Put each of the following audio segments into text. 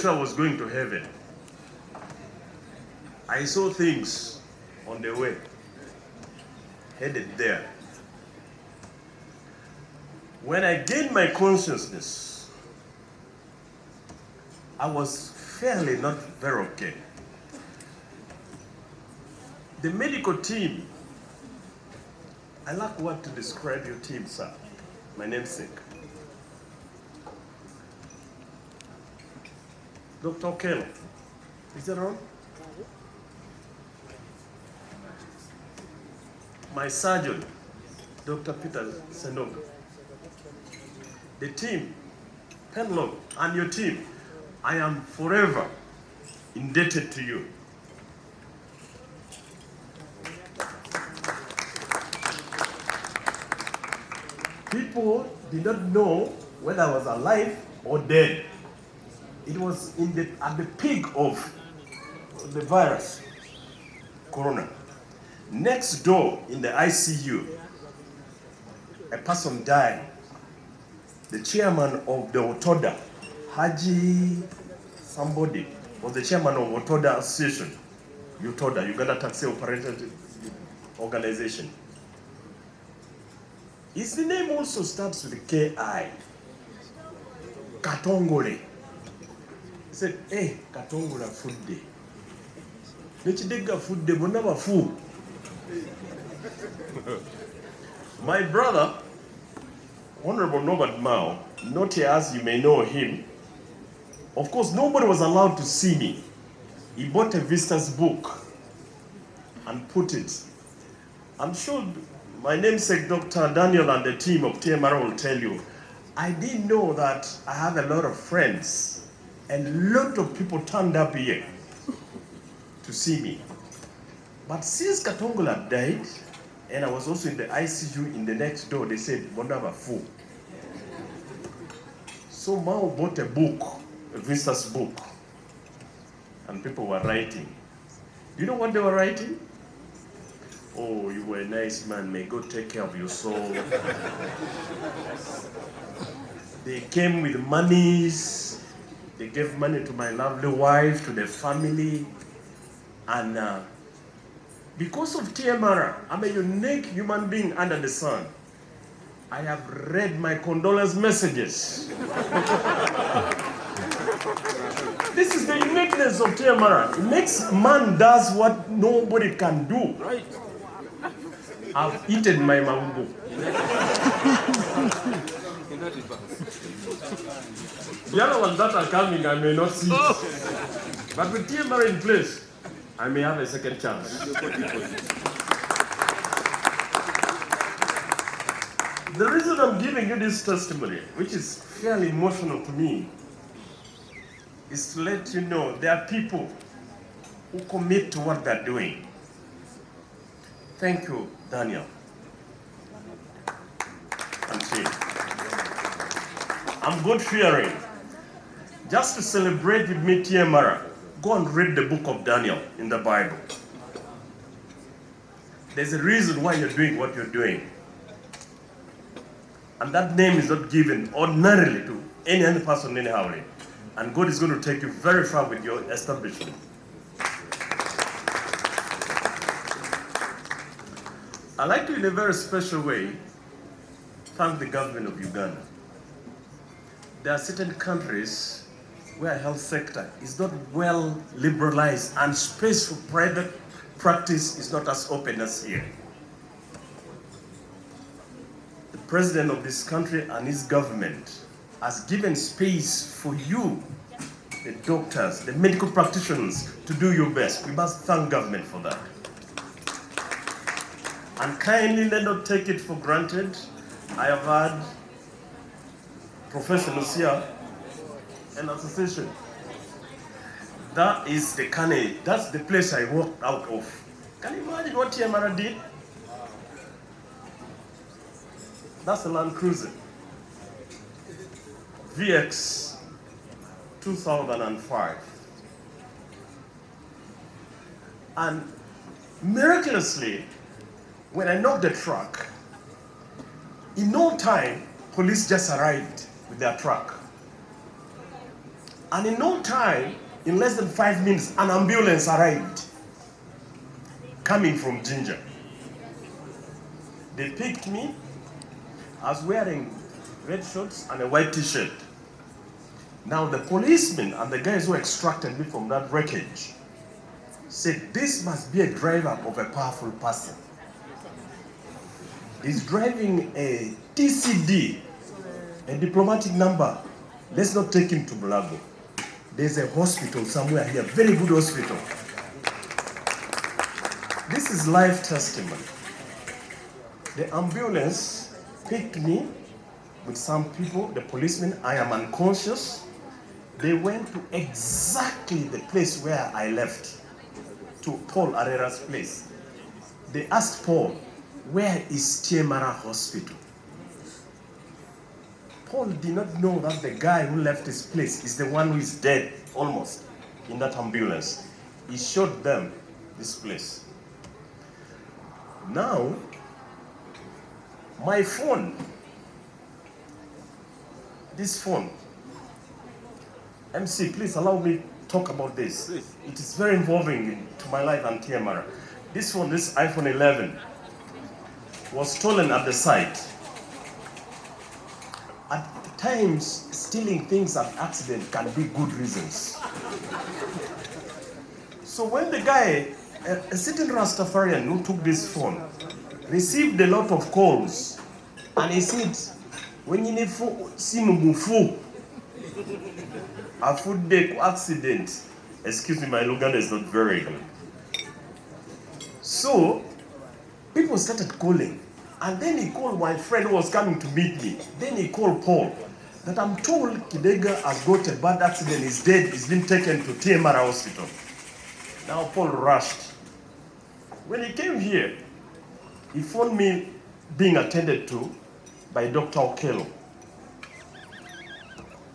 sure I was going to heaven. I saw things on the way, headed there. When I gained my consciousness, I was fairly not very okay. The medical team, I lack word to describe your team, sir. My namesake. Dr. Okello, is that on? My surgeon, Dr. Peter Sendonga. The team, Penlock, and your team, I am forever indebted to you. People did not know whether I was alive or dead. It was at the peak of the virus, corona. Next door in the ICU, a person died. The chairman of the Otoda, Haji somebody, was the chairman of Otoda Association, Utoda, Uganda Taxi Operator Organization. His name also starts with K-I. Katongole. He said, hey, Katongola food day. Kidega food day, but never food. My brother, Honorable Norbert Mao, not as you may know him, of course, nobody was allowed to see me. He bought a visitor's book and put it. I'm sure my namesake, Dr. Daniel, and the team of TMR will tell you, I didn't know that I have a lot of friends, and a lot of people turned up here to see me. But since Katongola died, and I was also in the ICU in the next door, they said, Bonava fool. So Mao bought a book, a visitor's book, and people were writing. Do you know what they were writing? Oh, you were a nice man, may God take care of your soul. They came with monies, they gave money to my lovely wife, to the family, and because of TMR, I'm a unique human being under the sun. I have read my condolence messages. This is the uniqueness of TMR. It makes man does what nobody can do. Right. I've eaten my mango. The other ones that are coming, I may not see it. But with TMR in place, I may have a second chance. The reason I'm giving you this testimony, which is fairly emotional to me, is to let you know there are people who commit to what they're doing. Thank you, Daniel. And team. I'm God-fearing. Just to celebrate with me, TMR, go and read the book of Daniel in the Bible. There's a reason why you're doing what you're doing. And that name is not given ordinarily to any other person anyhow. And God is going to take you very far with your establishment. I'd like to, in a very special way, thank the government of Uganda. There are certain countries where health sector is not well liberalized and space for private practice is not as open as here. The president of this country and his government has given space for you, the doctors, the medical practitioners, to do your best. We must thank government for that. And kindly let not take it for granted. I have had professionals here, an association. That is the canny, that's the place I walked out of. Can you imagine what TMR did? That's a Land Cruiser. VX 2005. And miraculously, when I knocked the truck, in no time, police just arrived with their truck. And in no time, in less than 5 minutes, an ambulance arrived, coming from Ginger. They picked me. I was wearing red shorts and a white t-shirt. Now the policemen and the guys who extracted me from that wreckage said, this must be a driver of a powerful person. He's driving a TCD, a diplomatic number. Let's not take him to Mulago. There's a hospital somewhere here, very good hospital. This is life testimony. The ambulance picked me with some people, the policemen. I am unconscious. They went to exactly the place where I left, to Paul Arera's place. They asked Paul, where is TMR hospital? Paul did not know that the guy who left his place is the one who is dead, almost, in that ambulance. He showed them this place. Now, my phone, this phone, MC, please allow me to talk about this. Please. It is very involving to my life and TMR. This phone, this iPhone 11, was stolen at the site. At times, stealing things at accident can be good reasons. So when the guy, a certain Rastafarian who took this phone, received a lot of calls, and he said, when you need simu a food day accident, excuse me, my Luganda is not very good. So people started calling, and then he called my friend who was coming to meet me. Then he called Paul, that I'm told Kidega has got a bad accident, he's dead, he's been taken to TMR hospital. Now Paul rushed. When he came here, he phoned me being attended to by Dr. Okello.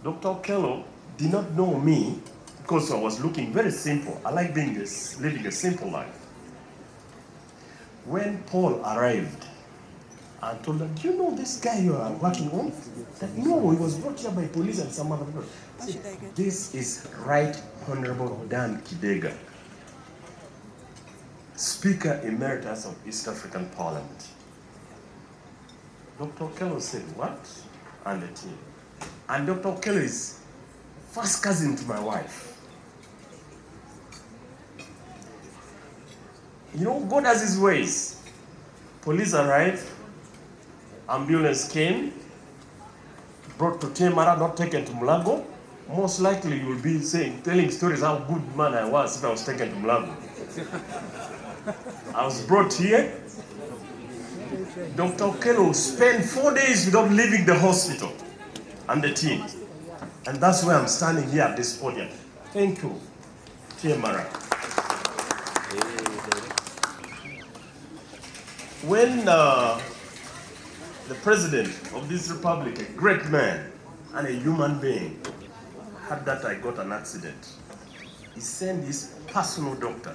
Dr. Okello did not know me because I was looking very simple. I like living a simple life. When Paul arrived, I told him, do you know this guy you are working on? That, no, he was brought here by police and some other people. This is Right Honorable Dan Kidega, Speaker Emeritus of East African Parliament. Dr. Okello said, what? And the team. And Dr. Okello is first cousin to my wife. You know, God has his ways. Police arrived, ambulance came, brought to TMR, not taken to Mulago. Most likely you will be telling stories how good man I was if I was taken to Mulago. I was brought here. Dr. Okello spent 4 days without leaving the hospital and the team. And that's why I'm standing here at this podium. Thank you, TMR. When the president of this republic, a great man and a human being, heard that I got an accident, he sent his personal doctor,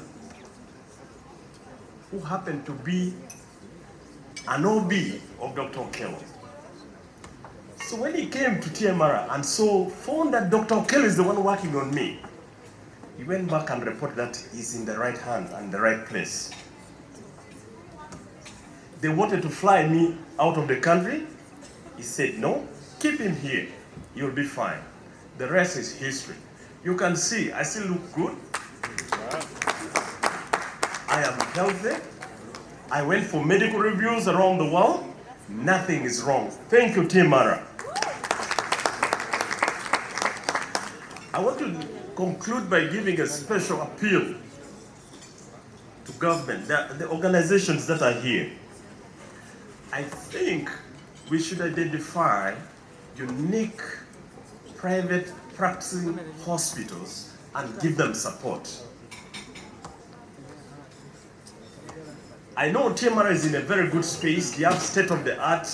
who happened to be an OB of Dr. Okello. So when he came to TMR and found that Dr. Okello is the one working on me, he went back and reported that he's in the right hand and the right place. They wanted to fly me out of the country. He said, no, keep him here. You'll be fine. The rest is history. You can see, I still look good. I am healthy. I went for medical reviews around the world. Nothing is wrong. Thank you, TMR. I want to conclude by giving a special appeal to government, the organizations that are here. I think we should identify unique private practicing hospitals and give them support. I know TMR is in a very good space. They have state-of-the-art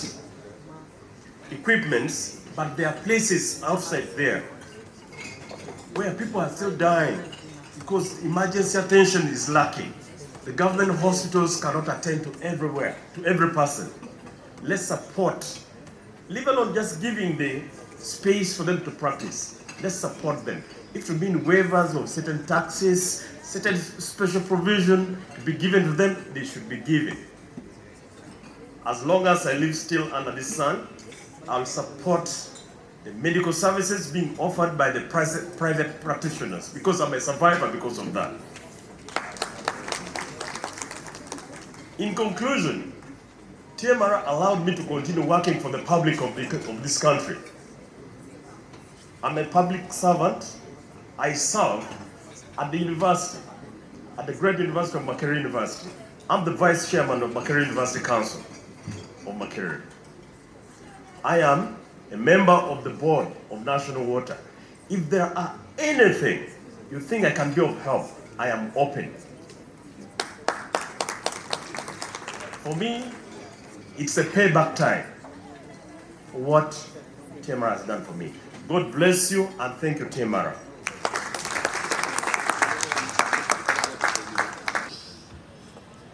equipments, but there are places outside there where people are still dying because emergency attention is lacking. The government hospitals cannot attend to everywhere, to every person. Let's support, leave alone just giving the space for them to practice. Let's support them. If it means waivers of certain taxes, certain special provision to be given to them, they should be given. As long as I live still under the sun, I'll support the medical services being offered by the private practitioners, because I'm a survivor because of that. In conclusion, TMR allowed me to continue working for the public of this country. I'm a public servant. I serve at the university, at the Great University of Makerere University. I'm the vice chairman of Makerere University Council of Makerere. I am a member of the board of National Water. If there are anything you think I can be of help, I am open. For me, it's a payback time for what TMR has done for me. God bless you, and thank you, TMR.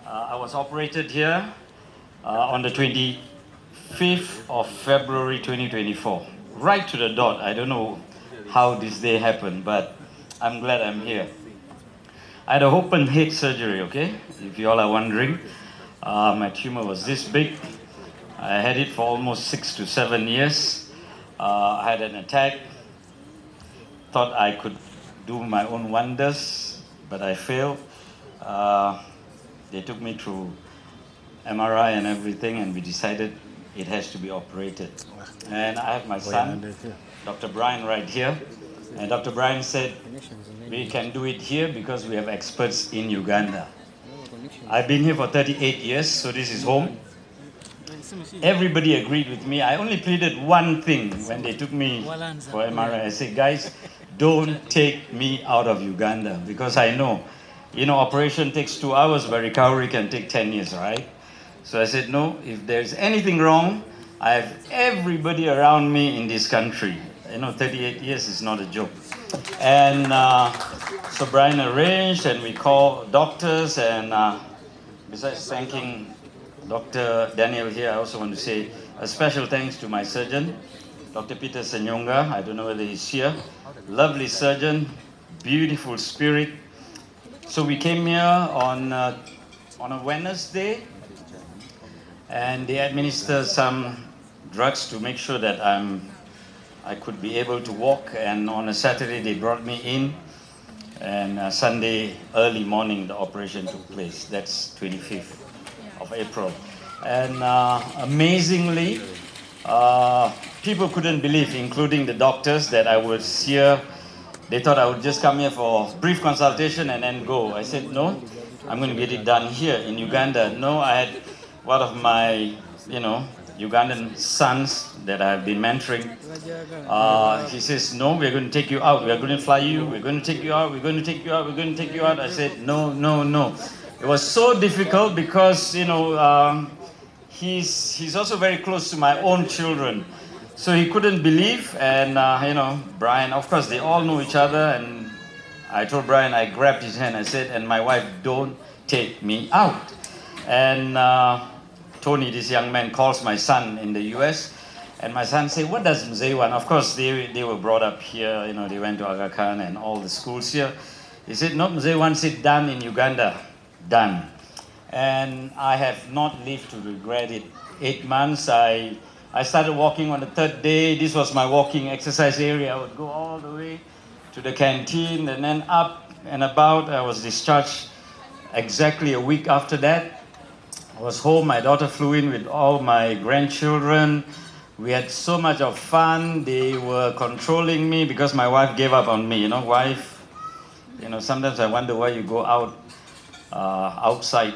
I was operated here on the 25th of February 2024, right to the dot. I don't know how this day happened, but I'm glad I'm here. I had an open head surgery, okay? If you all are wondering. My tumor was this big. I had it for almost 6 to 7 years. I had an attack. Thought I could do my own wonders, but I failed. They took me through MRI and everything, and we decided it has to be operated. And I have my son, Dr. Brian, right here. And Dr. Brian said, we can do it here because we have experts in Uganda. I've been here for 38 years, so this is home. Everybody agreed with me. I only pleaded one thing when they took me for MRI. I said, guys, don't take me out of Uganda, because I know, operation takes 2 hours, but recovery can take 10 years, right? So I said, no, if there's anything wrong, I have everybody around me in this country. 38 years is not a joke. And so Brian arranged, and we called doctors, and besides thanking Dr. Daniel here, I also want to say a special thanks to my surgeon, Dr. Peter Senyonga. I don't know whether he's here. Lovely surgeon, beautiful spirit. So we came here on a Wednesday, and they administered some drugs to make sure that I could be able to walk. And on a Saturday, they brought me in, and Sunday early morning, the operation took place. That's 25th of April. And amazingly, people couldn't believe, including the doctors, that I was here. They thought I would just come here for brief consultation and then go. I said, no, I'm going to get it done here in Uganda. No, I had one of my, Ugandan sons that I've been mentoring. He says, no, we're going to take you out. We're going to fly you. We're going to take you out. We're going to take you out. We're going to take you out. I said, no, no, no. It was so difficult because, he's also very close to my own children. So he couldn't believe. And, Brian, of course, they all know each other. And I told Brian, I grabbed his hand. I said, and my wife, don't take me out. And Tony, this young man, calls my son in the US. And my son said, what does Mzee want? Of course, they were brought up here. They went to Aga Khan and all the schools here. He said, no, Mzee wants it done in Uganda. Done. And I have not lived to regret it. 8 months, I started walking on the 3rd day. This was my walking exercise area. I would go all the way to the canteen and then up and about. I was discharged exactly a week after that. I was home. My daughter flew in with all my grandchildren. We had so much of fun. They were controlling me because my wife gave up on me. Wife, sometimes I wonder why you go out outside,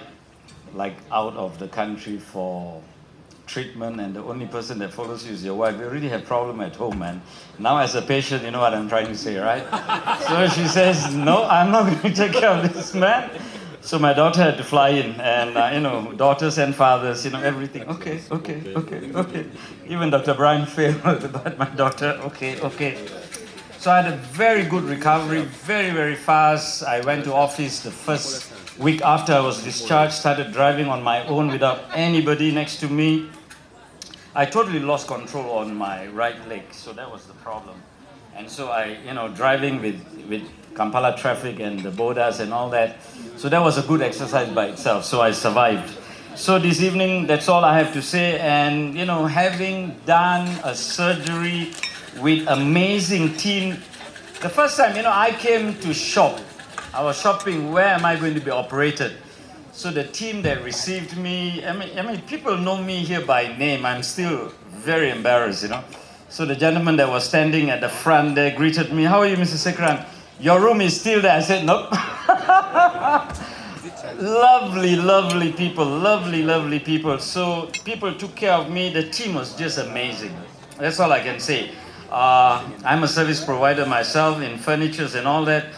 like out of the country for treatment, and the only person that follows you is your wife. We already have problem at home, man. Now as a patient, you know what I'm trying to say, right? So she says, no, I'm not going to take care of this man. So my daughter had to fly in, and daughters and fathers, everything. Okay. Even Dr. Brian failed, but my daughter, okay. So I had a very good recovery, very, very fast. I went to office the first week after I was discharged, started driving on my own without anybody next to me. I totally lost control on my right leg, so that was the problem. And so I, driving with Kampala traffic and the borders and all that. So that was a good exercise by itself. So I survived. So this evening, that's all I have to say. And, having done a surgery with amazing team, the first time, I came to shop. I was shopping, where am I going to be operated? So the team that received me, I mean, people know me here by name. I'm still very embarrassed, So the gentleman that was standing at the front there greeted me. How are you, Mr. Sekran? Your room is still there. I said, nope. Lovely, lovely people. Lovely, lovely people. So people took care of me. The team was just amazing. That's all I can say. I'm a service provider myself in furnitures and all that.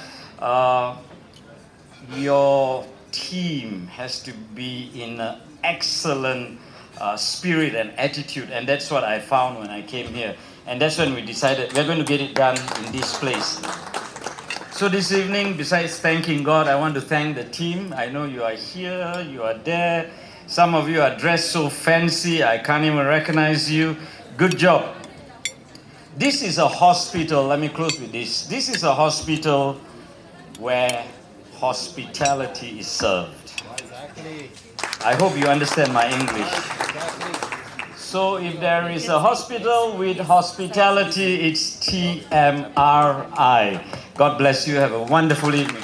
Your team has to be in an excellent spirit and attitude, and that's what I found when I came here. And that's when we decided we're going to get it done in this place. So this evening, besides thanking God, I want to thank the team. I know you are here, you are there. Some of you are dressed so fancy, I can't even recognize you. Good job. This is a hospital. Let me close with this. This is a hospital where hospitality is served. I hope you understand my English. So if there is a hospital with hospitality, it's TMRI. God bless you. Have a wonderful evening.